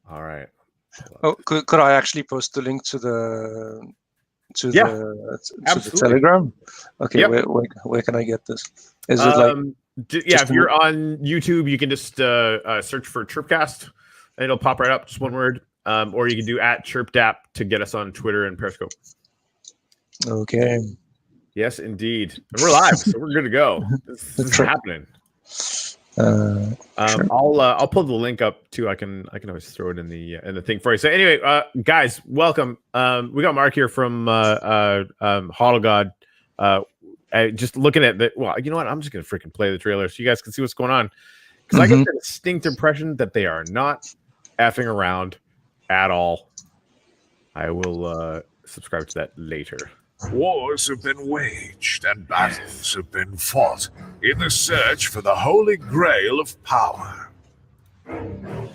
All right. Oh, could I actually post the link to the absolutely. Telegram? Okay, Yep. where can I get this? Is it like if you're on YouTube, you can just search for ChirpCast and it'll pop right up, just one word. Or you can do @ChirpDap to get us on Twitter and Periscope. Okay. Yes, indeed. And we're live, so we're good to go. This is happening. Sure. I'll pull the link up too. I can always throw it in the thing for you. So anyway, guys, welcome. We got Mark here from HODLGOD. Just looking at the you know what? I'm just gonna freaking play the trailer so you guys can see what's going on. Because I get the distinct impression that they are not effing around at all. I will subscribe to that later. Wars have been waged and battles have been fought in the search for the holy grail of power.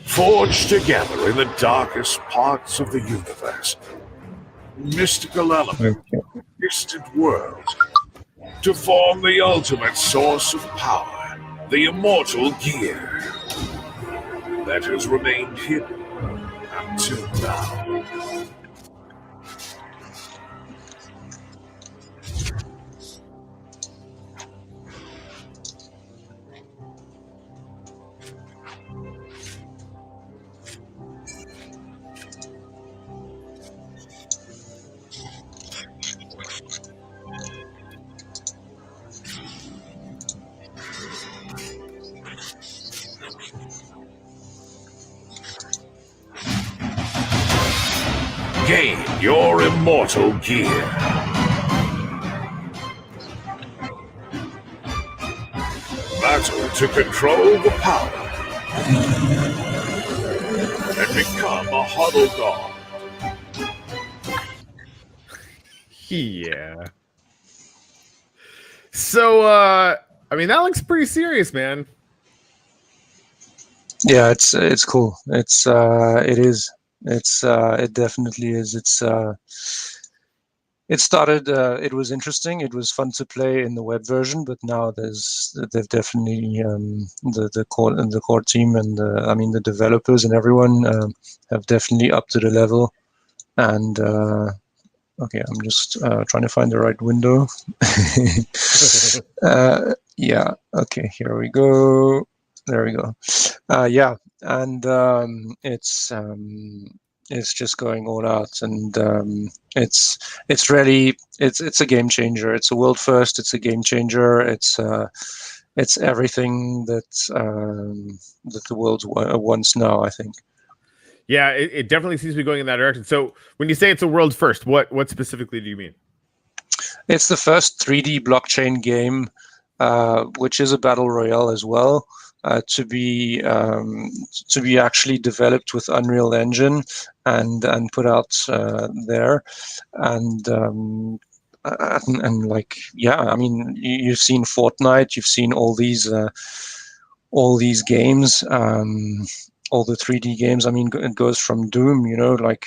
Forged together in the darkest parts of the universe, mystical elements, distant worlds, to form the ultimate source of power, the Immortal gear that has remained hidden until now. Gain your Immortal gear. Battle to control the power and become a HODLGOD. Yeah. So, I mean, that looks pretty serious, man. Yeah, it's cool. It is. It definitely is. It started. It was interesting. It was fun to play in the web version, but now they've definitely the core team and the developers and everyone have definitely upped to the level. And okay, I'm just trying to find the right window. Yeah. Okay. Here we go. There we go. Yeah, and it's just going all out, and it's a game changer. It's a world first. It's a game changer. It's everything that the world wants now, I think. Yeah, it definitely seems to be going in that direction. So when you say it's a world first, what specifically do you mean? It's the first 3D blockchain game, which is a battle royale as well. To be actually developed with Unreal Engine and put out there, and like, yeah, I mean, you've seen Fortnite, you've seen all these games, all the 3D games. I mean, it goes from Doom, like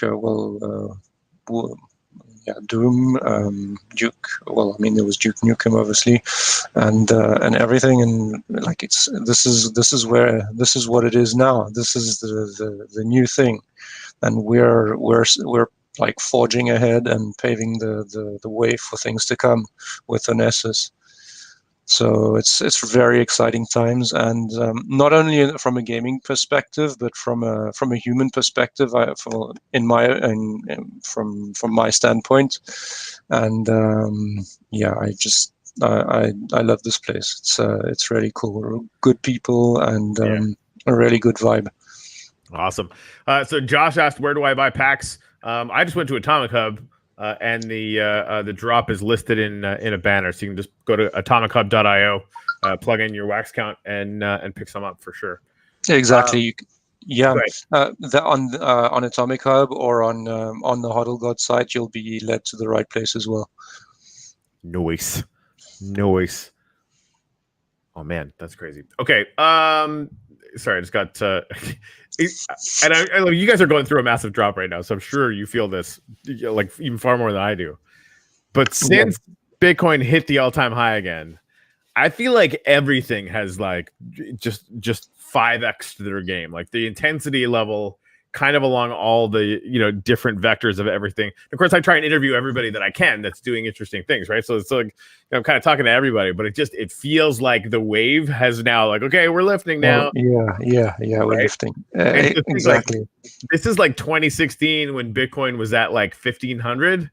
Doom, Duke. Well, I mean, there was Duke Nukem, obviously, and everything, and like this is what it is now. This is the new thing, and we're like forging ahead and paving the way for things to come with Onassis. So it's very exciting times, and not only from a gaming perspective, but from a human perspective. From my standpoint, and yeah, I love this place. It's really cool. Good people and a really good vibe. Awesome. So Josh asked, where do I buy packs? I just went to Atomic Hub. And the drop is listed in a banner, so you can just go to atomichub.io, plug in your wax count, and pick some up for sure. Exactly. Yeah. On Atomic Hub or on the HODLGOD site, you'll be led to the right place as well. Nice. Oh man, that's crazy. Okay. Sorry, I just got. And I you guys are going through a massive drop right now, so I'm sure you feel this like even far more than I do. But since Bitcoin hit the all-time high again, I feel like everything has like just 5x their game. Like the intensity level kind of along all the different vectors of everything. Of course, I try and interview everybody that I can that's doing interesting things, right? So it's like I'm kind of talking to everybody, but it feels like the wave has now like, okay, we're lifting now. Yeah, we're right? lifting. Exactly. This is like 2016 when Bitcoin was at like 1,500.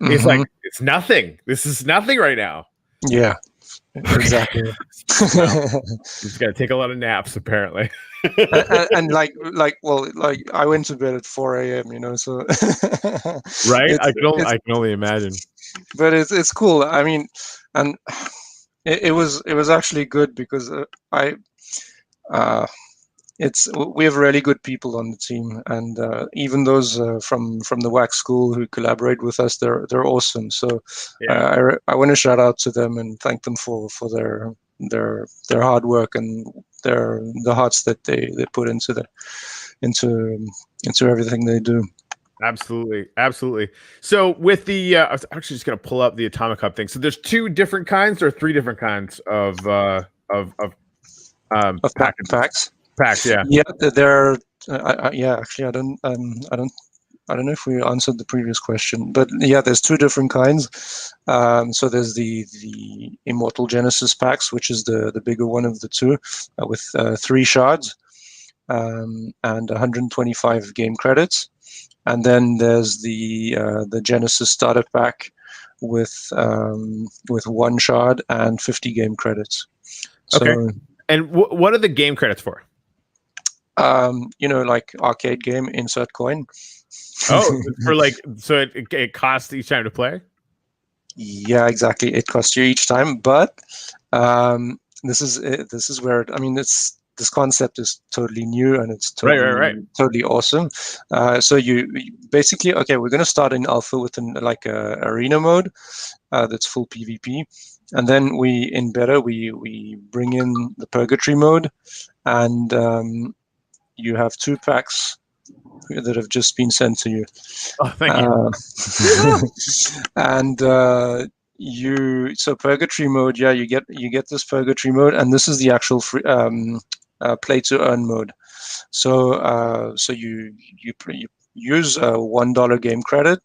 It's like it's nothing. This is nothing right now. Yeah, exactly. Just got to take a lot of naps, apparently. and like I went to bed at 4 a.m. So right. I can only imagine. But it's cool. I mean, and it was actually good because we have really good people on the team, and even those from the WAC school who collaborate with us, they're awesome. So I want to shout out to them and thank them for their hard work and the hearts that they put into everything they do. Absolutely. So with the I was actually just gonna pull up the Atomic Hub thing. So there's 2 different kinds or 3 different kinds of packs. Packs, yeah. Yeah, they're actually I don't know if we answered the previous question, but yeah, there's 2 different kinds. So there's the Immortal Genesis packs, which is the bigger one of the 2, with 3 shards and 125 game credits. And then there's the Genesis starter pack with 1 shard and 50 game credits. So, okay. And what are the game credits for? Like arcade game, insert coin. Oh, for like, so it costs each time to play? Yeah, exactly. It costs you each time, but this is where this concept is totally new and it's totally awesome. So you basically, okay, we're going to start in alpha with a arena mode that's full PvP, and then in beta we bring in the purgatory mode, and you have 2 packs that have just been sent to you. Oh, thank you. And so purgatory mode, you get this purgatory mode, and this is the actual free, play to earn mode. So you use $1 game credit,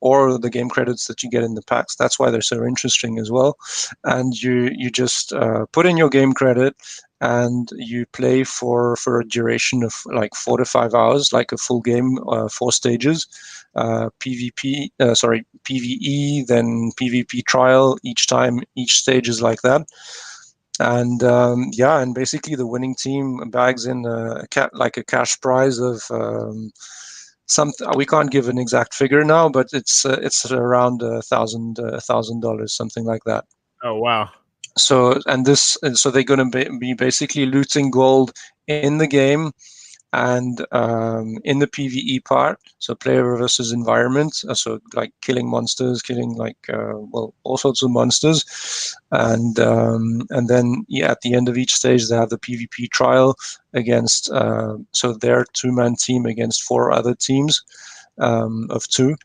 or the game credits that you get in the packs. That's why they're so interesting as well. And you just put in your game credit, and you play for a duration of like 4 to 5 hours, like a full game, 4 stages, PvE, then PvP trial. Each stage is like that. And and basically the winning team bags in a cash prize of something. We can't give an exact figure now, but it's around $1,000, something like that. Oh wow! So they're going to be basically looting gold in the game, and in the PvE part, so player versus environment, so like killing monsters, killing all sorts of monsters, and then at the end of each stage they have the PvP trial against so their 2-man team against 4 other teams of 2,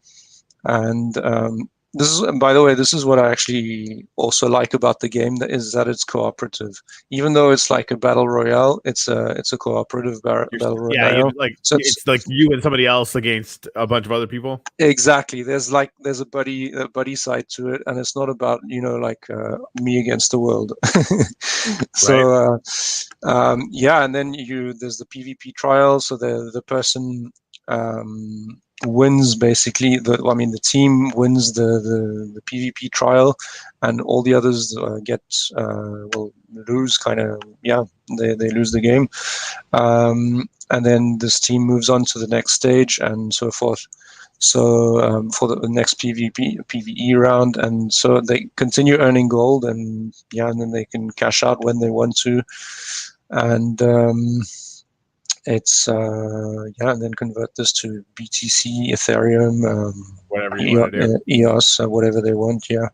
and by the way, this is what I actually also like about the game, that it's cooperative. Even though it's like a battle royale, it's a cooperative battle royale. Yeah, it's like you and somebody else against a bunch of other people. Exactly. There's a buddy side to it, and it's not about me against the world. So and then there's the PvP trial. So the person wins basically. The team wins the PvP trial, and all the others lose. They lose the game, and then this team moves on to the next stage and so forth. So for the next PvE round, and so they continue earning gold, and then they can cash out when they want to, and it's and then convert this to BTC, Ethereum, whatever you want to do, EOS, whatever they want. Yeah,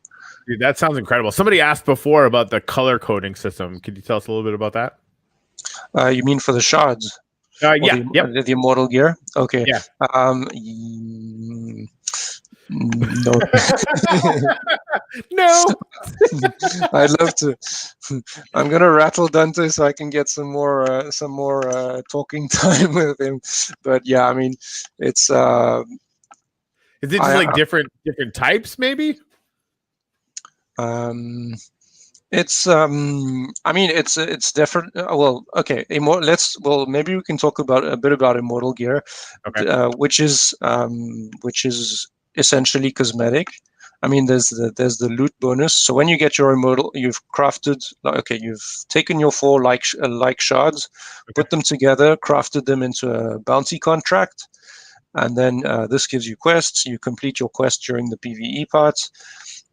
dude, that sounds incredible. Somebody asked before about the color coding system. Could you tell us a little bit about that? You mean for the shards? The Immortal gear. Okay. Yeah. No. No. I'd love to. I'm gonna rattle Dante so I can get some more talking time with him. But yeah, I mean, it's Is it just like different types, maybe? It's I mean it's different. Well, okay, maybe we can talk about a bit about Immortal Gear, Okay. which is essentially cosmetic. I mean, there's the loot bonus. So when you get your Immortal, you've crafted, okay, you've taken your 4 like shards, put them together, crafted them into a bounty contract, and then this gives you quests. You complete your quest during the PvE parts,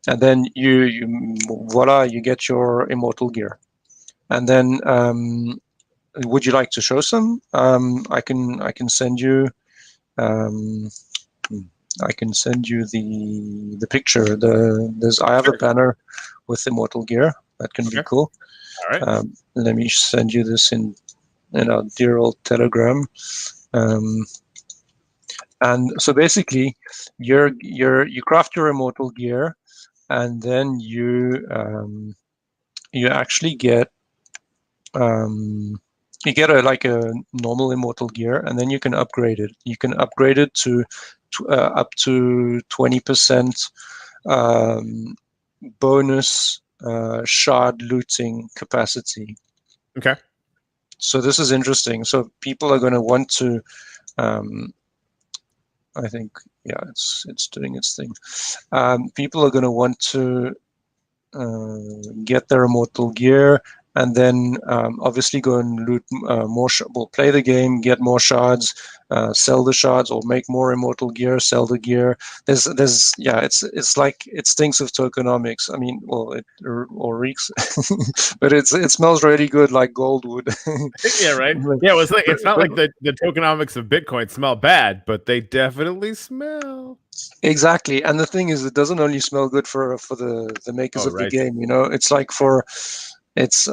and then you voila, you get your Immortal Gear. And then would you like to show some? I can send you the picture. I have a banner with Immortal Gear that can be cool. All right. Let me send you this in our dear old Telegram. And so basically, you craft your Immortal Gear, and then you actually get a normal Immortal Gear, and then you can upgrade it. You can upgrade it to up to 20% bonus shard looting capacity. Okay. So this is interesting. So people are going to want to. I think, yeah, it's doing its thing. People are going to want to get their Immortal Gear, and then obviously go and loot more. Play the game, get more shards, sell the shards, or make more Immortal Gear, sell the gear. It's like it stinks of tokenomics. I mean, well, it or reeks, but it smells really good, like gold would. Yeah, right. Yeah, it's not like the tokenomics of Bitcoin smell bad, but they definitely smell. Exactly, and the thing is, it doesn't only smell good for the makers of the game. You know, it's like this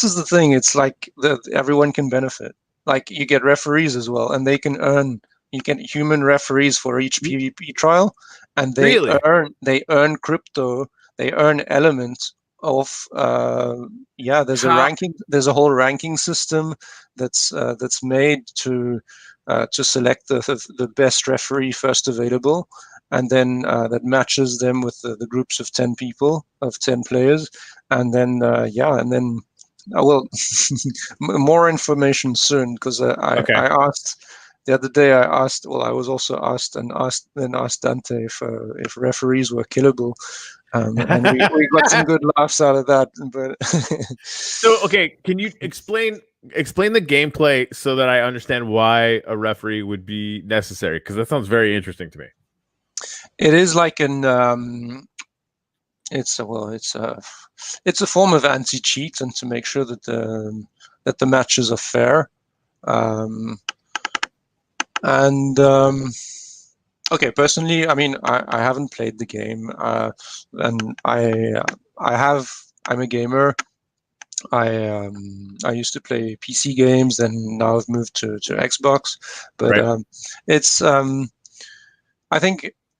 is the thing. It's like everyone can benefit. Like you get referees as well, and they can earn. You get human referees for each PvP trial, and they earn crypto. They earn elements of There's a ranking. There's a whole ranking system that's made to select the best referee first available, and then that matches them with the groups of 10 people, of 10 players, and then more information soon, because I asked the other day. I was also asked Dante if referees were killable, and we got some good laughs out of that. But so, okay, can you explain the gameplay so that I understand why a referee would be necessary? Because that sounds very interesting to me. It is like it's a form of anti-cheat, and to make sure that the matches are fair. Okay, personally, I mean, I haven't played the game, and I'm a gamer. I used to play PC games, then now I've moved to Xbox. But it's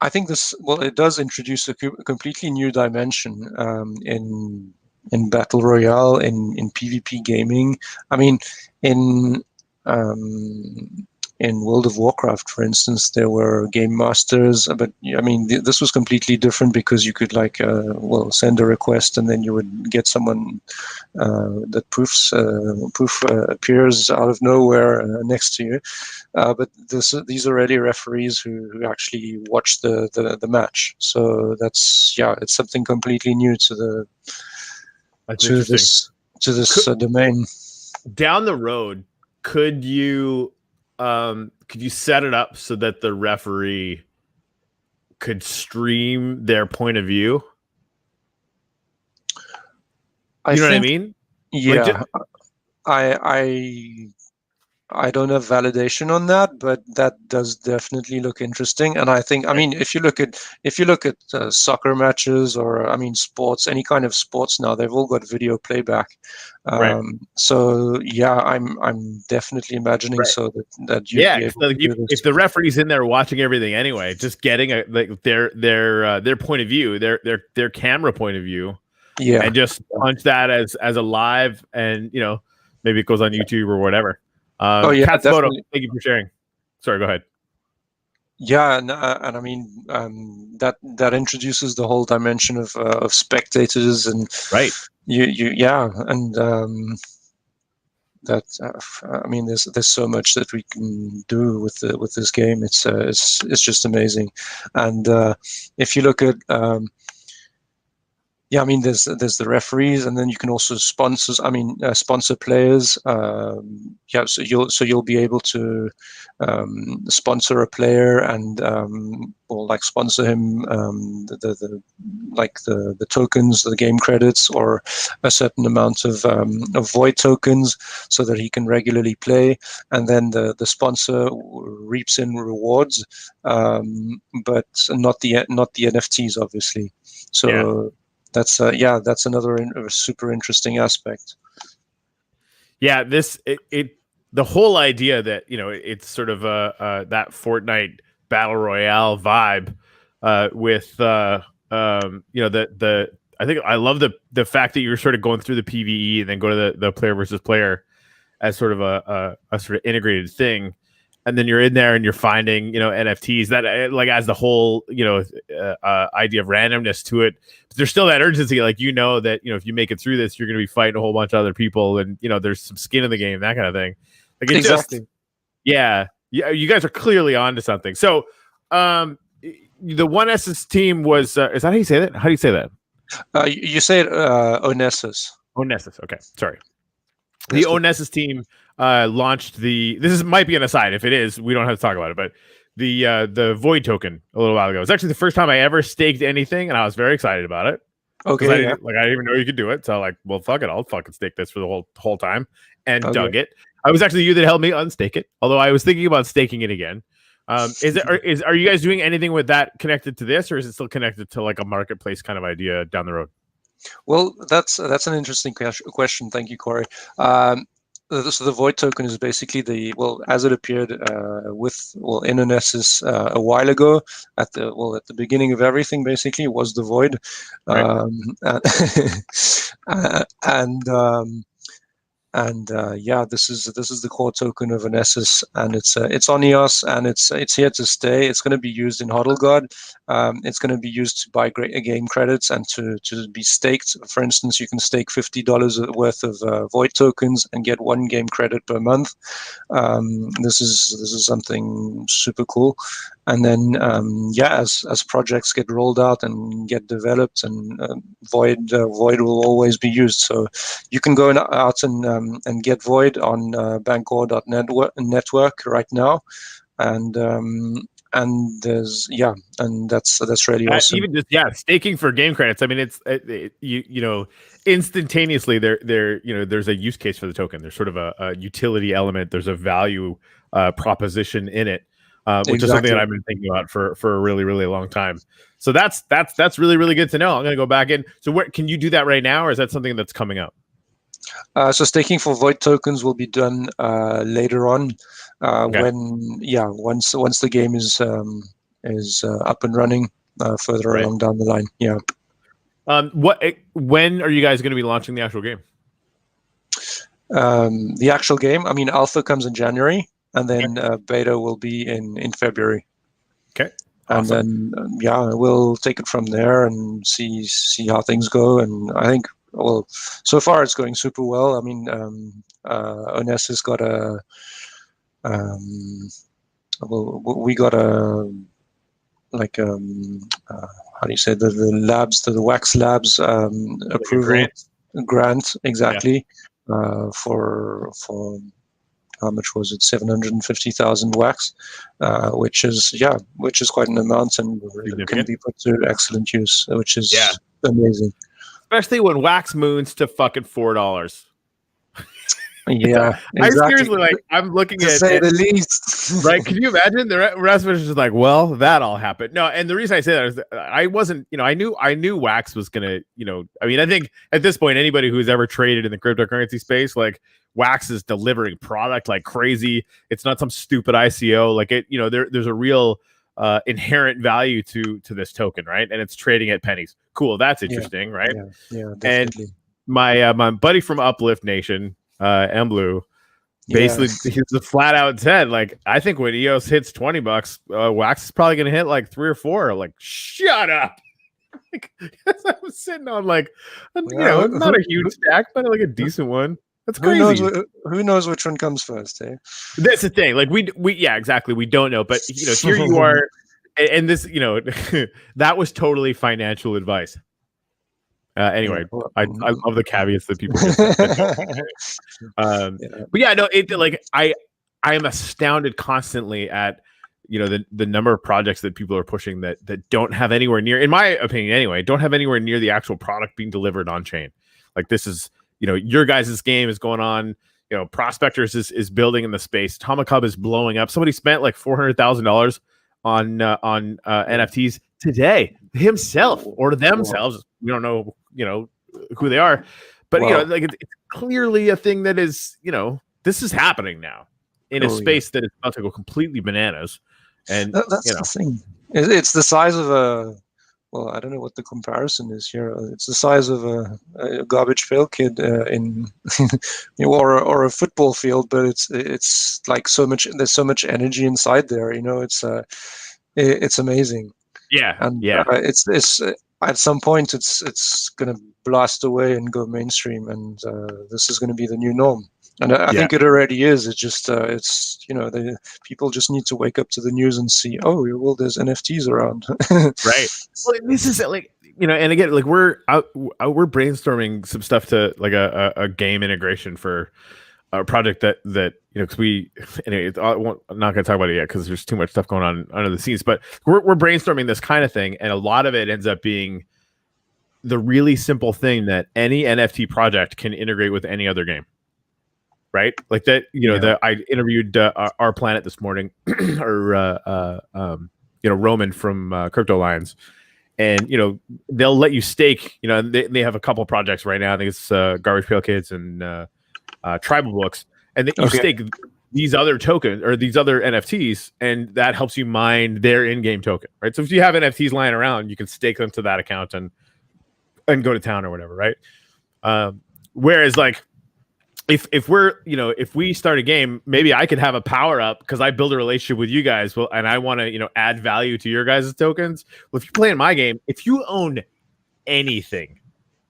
I think this, well, it does introduce a completely new dimension in battle royale, in PvP gaming. I mean, in World of Warcraft, for instance, there were game masters, but I mean, this was completely different, because you could send a request, and then you would get someone that proof appears out of nowhere next to you. But these are really referees who actually watch the match. So it's something completely new to this domain. Down the road, could you set it up so that the referee could stream their point of view? You know what I mean? Yeah, I don't have validation on that, but that does definitely look interesting. And I think, I mean, if you look at soccer matches, or I mean sports, any kind of sports now, they've all got video playback. Right. So yeah, I'm definitely imagining Right. so that you'd Yeah, be able so to do this. if the referee's in there watching everything anyway, just getting their point of view, their camera point of view, Yeah, and just punch that as a live, and maybe it goes on YouTube or whatever. Oh yeah, Katsumoto, definitely. thank you for sharing. Sorry, go ahead. Yeah, and I mean that introduces the whole dimension of spectators, and Right. yeah, and that I mean there's so much that we can do with this game. It's just amazing, and if you look at yeah, I mean, there's the referees, and then you can also sponsor players. Yeah, so you'll be able to sponsor a player, and or like sponsor him the tokens, the game credits, or a certain amount of void tokens, so that he can regularly play. And then the sponsor reaps in rewards, but not the NFTs, obviously. So. Yeah. That's another super interesting aspect. Yeah, the whole idea that it's sort of that Fortnite battle royale vibe with the I think I love the fact that you're sort of going through the PvE and then go to the player versus player as sort of a sort of integrated thing. And then you're in there and you're finding, NFTs that like as the whole, idea of randomness to it. But there's still that urgency, like, that, if you make it through this, you're going to be fighting a whole bunch of other people, and, there's some skin in the game, that kind of thing. Like it Exactly. yeah, you guys are clearly onto something. So, the 1S's team was, is that how you say that? How do you say that? You say it, Onessus. Onessus. Okay. Sorry. The Onessus team launched this might be an aside. If it is, we don't have to talk about it, but the void token a little while ago. It's actually the first time I ever staked anything, and I was very excited about it. Okay. I didn't even know you could do it. So like, well, fuck it, I'll fucking stake this for the whole time, and dug it. I was actually you that helped me unstake it, although I was thinking about staking it again. Are you guys doing anything with that connected to this, or is it still connected to like a marketplace kind of idea down the road? Well, that's an interesting question. Thank you, Corey. So the void token is basically as it appeared in Onessus a while ago, at the beginning of everything, basically was the void. Right. This is the core token of Onessus, and it's on EOS, and it's here to stay. It's going to be used in HODLGOD. It's going to be used to buy game credits and to be staked. For instance, you can stake $50 worth of void tokens and get 1 game credit per month. This is something super cool. And then as projects get rolled out and get developed, and void will always be used. So you can go out and get void on Bancor.network right now, and there's and that's really awesome. Even just staking for game credits. I mean, it's instantaneously there's a use case for the token. There's sort of a utility element. There's a value proposition in it. Which is something that I've been thinking about for a really, really long time. So that's really, really good to know. I'm going to go back in. So where can you do that right now, or is that something that's coming up? So staking for void tokens will be done later on, once the game is up and running further along down the line. Yeah. When are you guys going to be launching the actual game? The actual game, I mean, alpha comes in January. And then beta will be in February. Okay. Awesome. And then we'll take it from there and see how things go. And I think, well, so far it's going super well. I mean, Onessus got we got how do you say, the labs, the wax labs approval grant exactly for. How much was it? 750,000 wax, which is quite an amount, and can be put to excellent use, which is amazing. Especially when wax moons to fucking $4. Yeah, I exactly. seriously, like, I'm looking To at say it, the least. right? Can you imagine the rest of it is just like, well, that all happened. No, and the reason I say that is that I wasn't, I knew Wax was gonna, I mean, I think at this point, anybody who's ever traded in the cryptocurrency space, like Wax is delivering product like crazy. It's not some stupid ICO. Like there's a real inherent value to this token, right? And it's trading at pennies. Cool, that's interesting, right? Yeah, And definitely. my buddy from Uplift Nation, Mblu, basically he's a flat out said, like, I think when EOS hits $20, Wax is probably gonna hit like 3 or 4. Like, shut up. Like, I was sitting on like, not a huge stack, but like a decent one. That's crazy. Who knows which one comes first, eh? That's the thing. Like we yeah, exactly. We don't know, but here you are, and this, that was totally financial advice. Anyway, I love the caveats that people give. But yeah, no, I am astounded constantly at the number of projects that people are pushing that don't have anywhere near, in my opinion anyway, don't have anywhere near the actual product being delivered on chain. Like, this is your guys' game is going on. Prospectors is building in the space. Atomic Hub is blowing up. Somebody spent like $400,000 on NFTs today himself or themselves. We don't know who they are, but it's clearly a thing that is this is happening now in a space that is about to go completely bananas. And that's the thing. It's the size of a, well, I don't know what the comparison is here. It's the size of a garbage pail kid in or a football field, but it's like so much. There's so much energy inside there. It's amazing. Yeah, and it's at some point it's gonna blast away and go mainstream, and this is gonna be the new norm. And I think it already is. It's just people just need to wake up to the news and see, oh, well, there's NFTs around. Right. Well, this is like, and again, like we're brainstorming some stuff to like a game integration for a project that because I'm not going to talk about it yet because there's too much stuff going on under the scenes, but we're brainstorming this kind of thing, and a lot of it ends up being the really simple thing that any NFT project can integrate with any other game. Right, like that. That I interviewed Our Planet this morning, or Roman from Crypto Lions, and they'll let you stake. They have a couple projects right now. I think it's Garbage Pail Kids and Tribal Books, and you stake these other tokens or these other NFTs, and that helps you mine their in-game token. Right, so if you have NFTs lying around, you can stake them to that account and go to town or whatever. Right, whereas like, if we're if we start a game, maybe I could have a power up because I build a relationship with you guys, and I want to add value to your guys' tokens. Well, if you play in my game, if you own anything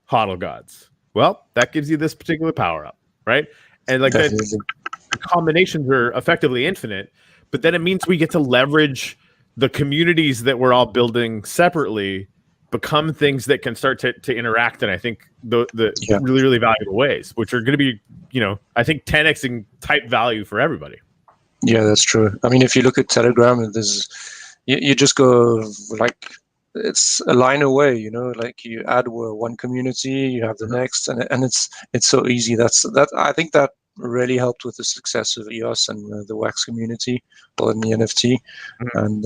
HODLGODs, well, that gives you this particular power up, right? And like that, the combinations are effectively infinite, but then it means we get to leverage the communities that we're all building separately, become things that can start to interact, and I think the really, really valuable ways, which are going to be I think 10xing type value for everybody. Yeah, that's true. I mean, if you look at Telegram, there's you just go like it's a line away. Like you add one community, you have the next, and it's so easy. That I think that really helped with the success of EOS and the Wax community, or in the NFT, and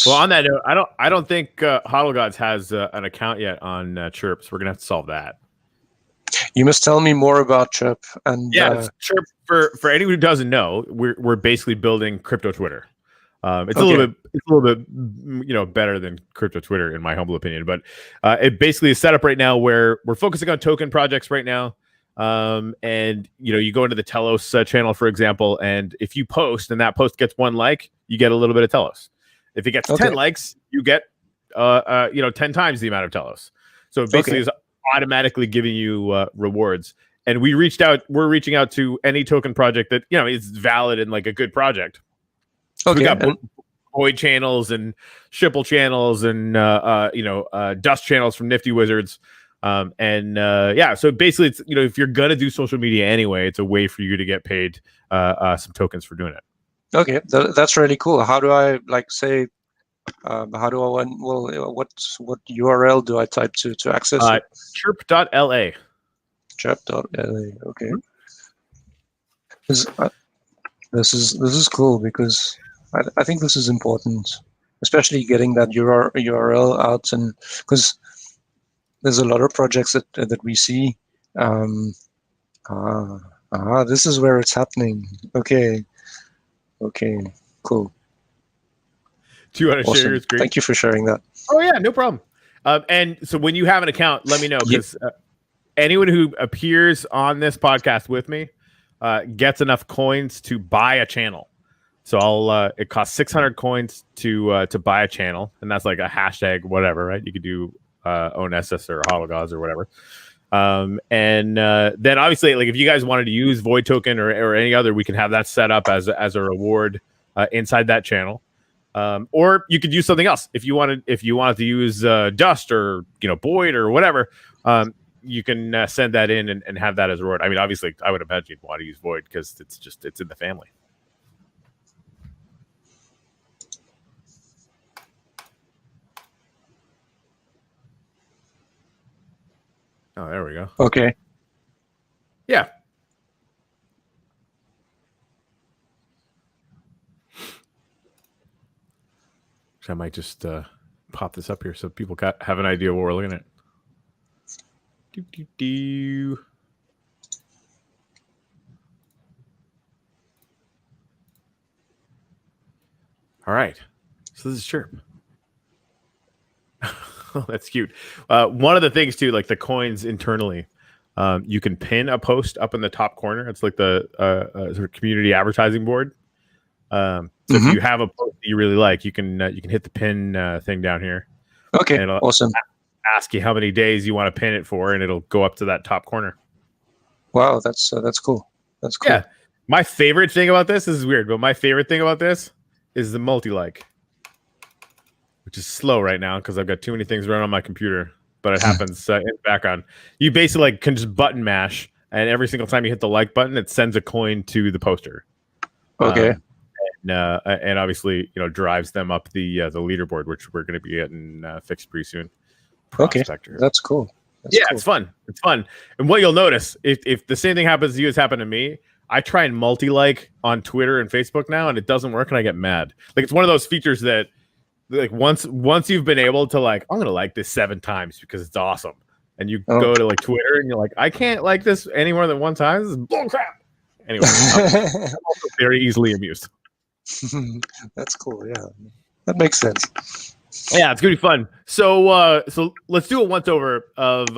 Well, on that note, I don't think HODLGODs has an account yet on Chirp, so we're gonna have to solve that. You must tell me more about Chirp. And Chirp, for anyone who doesn't know, we're basically building crypto Twitter. It's a little bit better than crypto Twitter in my humble opinion, but it basically is set up right now where we're focusing on token projects right now. And you go into the Telos channel, for example, and if you post and that post gets 1 like, you get a little bit of Telos. If it gets 10 likes, you get 10 times the amount of Telos. So it basically is automatically giving you rewards. And we're reaching out to any token project that is valid and like a good project. So we got Void channels and Shipple channels and Dust channels from Nifty Wizards. So basically it's if you're gonna do social media anyway, it's a way for you to get paid some tokens for doing it. Okay, that's really cool. How do I say? How do I want? Well, what URL do I type to access it? Chirp.la. Chirp.la. Okay. This is cool because I think this is important, especially getting that URL out, and because there's a lot of projects that we see. This is where it's happening. Okay, cool. Do you want to share your screen? Thank you for sharing that. Oh yeah, no problem. And so when you have an account, let me know, because anyone who appears on this podcast with me gets enough coins to buy a channel. So I'll it costs 600 coins to buy a channel, and that's like a hashtag whatever, right? You could do OwnSS or HODLGODs or whatever. And then obviously, like if you guys wanted to use Void Token or any other, we can have that set up as a reward inside that channel. Or you could use something else if you wanted to use Dust or Void or whatever. You can send that in and have that as a reward. I mean, obviously, I would imagine you'd want to use Void because it's in the family. Oh, there we go. Okay. Yeah. So I might just pop this up here so people have an idea what we're looking at. All right. So this is Chirp. Oh, that's cute. One of the things too, like the coins internally, you can pin a post up in the top corner. It's like the sort of community advertising board. So if you have a post that you really like, you can hit the pin thing down here. Okay, awesome. Ask you how many days you want to pin it for, and it'll go up to that top corner. Wow, that's cool. That's cool. Yeah, my favorite thing about this is weird, but my favorite thing about this is the multi-like, which is slow right now because I've got too many things running on my computer. But it happens in the background. You basically can just button mash, and every single time you hit the like button, it sends a coin to the poster. Okay. And obviously, drives them up the leaderboard, which we're going to be getting fixed pretty soon. Okay, that's cool. That's cool. It's fun. It's fun. And what you'll notice, if the same thing happens to you as happened to me, I try and multi-like on Twitter and Facebook now, and it doesn't work, and I get mad. Like it's one of those features that, like once you've been able to I'm going to like this 7 times because it's awesome, and you go to like Twitter and you're like, I can't like this any more than 1 time. This is bull crap. Anyway, I'm also very easily amused. That's cool. Yeah, that makes sense. Yeah, it's gonna be fun. So let's do a once over of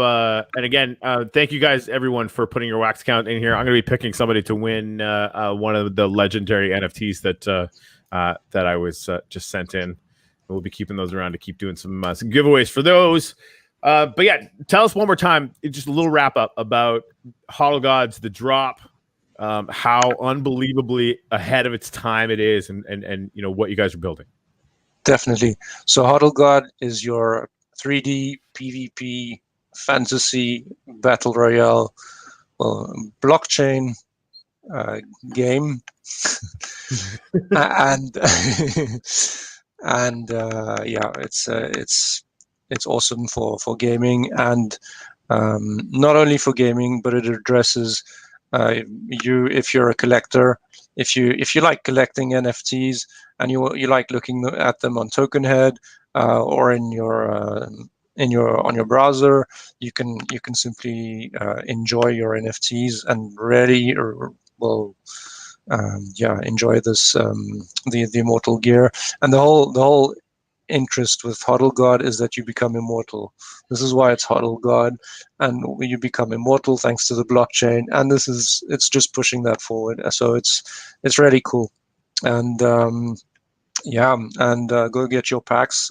and again, thank you guys everyone for putting your wax count in here. I'm gonna be picking somebody to win one of the legendary NFTs that I was just sent in. We'll be keeping those around to keep doing some giveaways for those. But yeah, tell us one more time, just a little wrap up about HODLGOD's the drop, how unbelievably ahead of its time it is, and what you guys are building. Definitely. So HODLGOD is your 3D PvP fantasy battle royale, blockchain game, and yeah, it's awesome for gaming, and not only for gaming, but it addresses if you're a collector, if you like collecting NFTs and you like looking at them on Tokenhead or on your browser, you can simply enjoy your NFTs and really enjoy this the Immortal gear. And the whole interest with HODLGOD is that you become immortal. This is why it's HODLGOD, and you become immortal thanks to the blockchain, and it's just pushing that forward. So it's really cool. And go get your packs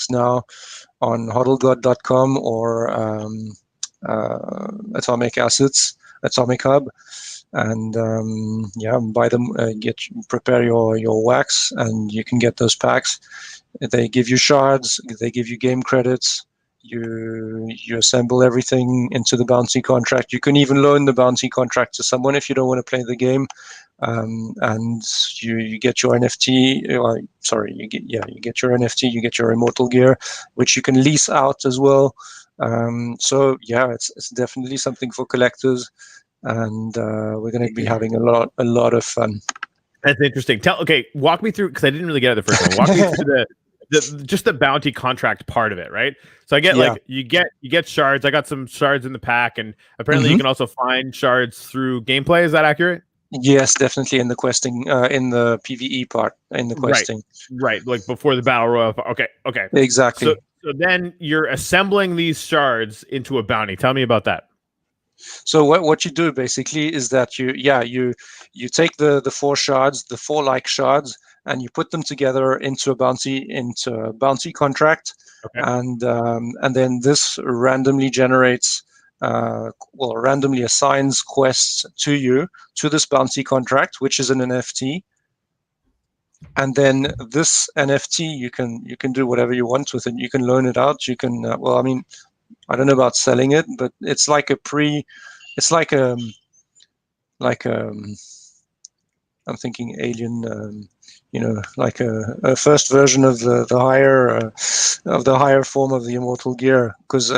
now on HODLGOD.com or Atomic Hub, and buy them, prepare your wax, and you can get those packs. They give you shards, they give you game credits, you assemble everything into the bounty contract. You can even loan the bounty contract to someone if you don't want to play the game, and you get your NFT. You get your NFT, you get your Immortal gear, which you can lease out as well. So yeah, it's definitely something for collectors, and we're going to be having a lot of fun. That's interesting. Walk me through, because I didn't really get it the first time. Walk me through just the bounty contract part of it, right? So I get like you get shards. I got some shards in the pack, and apparently you can also find shards through gameplay. Is that accurate? Yes, definitely in the questing, in the PvE part, in the questing. Right, like before the battle royale. Okay. Exactly. So then you're assembling these shards into a bounty. Tell me about that. So what you do basically is that you take the 4 shards, the 4 like shards, and you put them together into a bounty contract, and then this randomly generates, randomly assigns quests to you to this bounty contract, which is an NFT. And then this NFT, you can do whatever you want with it. You can loan it out. You can, I don't know about selling it, but it's like I'm thinking Alien, like a first version of the higher form of the Immortal gear, because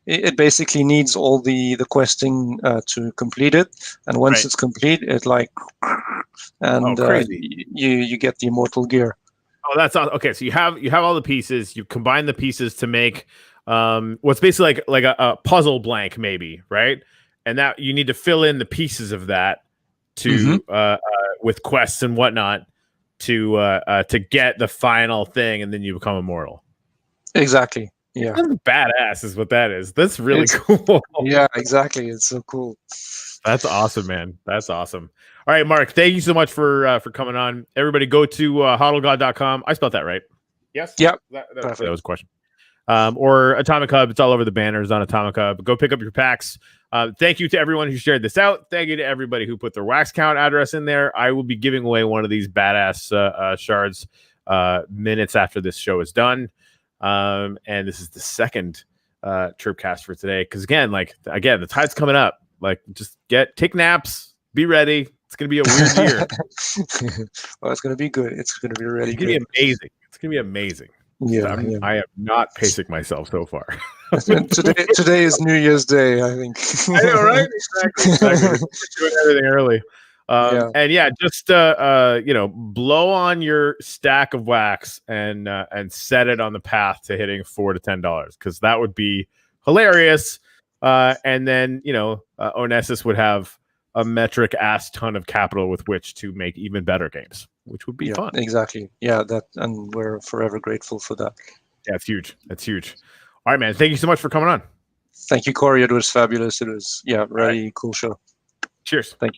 it basically needs all the questing to complete it, and once it's complete, it you get the Immortal gear. Oh, that's awesome. Okay. So you have all the pieces. You combine the pieces to make what's basically like a puzzle blank, maybe, right? And that you need to fill in the pieces of that to with quests and whatnot to get the final thing, and then you become immortal. Exactly. Yeah. That's badass is what that is. That's really cool. Yeah, exactly. It's so cool. That's awesome, man. That's awesome. All right, Mark, thank you so much for coming on. Everybody go to HODLGOD.com. I spelled that right. Yes? Yep. That was a question. Or Atomic Hub. It's all over the banners on Atomic Hub. Go pick up your packs. Thank you to everyone who shared this out. Thank you to everybody who put their wax count address in there. I will be giving away one of these badass shards minutes after this show is done. And this is the second ChirpCast for today. Because again, the tide's coming up. Like, just take naps. Be ready. It's going to be a weird year. Well, it's going to be good. It's going to be really good. It's going to be amazing. It's going to be amazing. Yeah, I am not pacing myself so far. Today is New Year's Day, I think. I know, right? Exactly. We're doing everything early. And just blow on your stack of wax and set it on the path to hitting $4 to $10, because that would be hilarious. And then Onassis would have a metric ass ton of capital with which to make even better games, which would be fun. Exactly. Yeah, and we're forever grateful for that. Yeah, it's huge. That's huge. All right, man. Thank you so much for coming on. Thank you, Corey. It was fabulous. It was really cool show. Cheers. Thank you.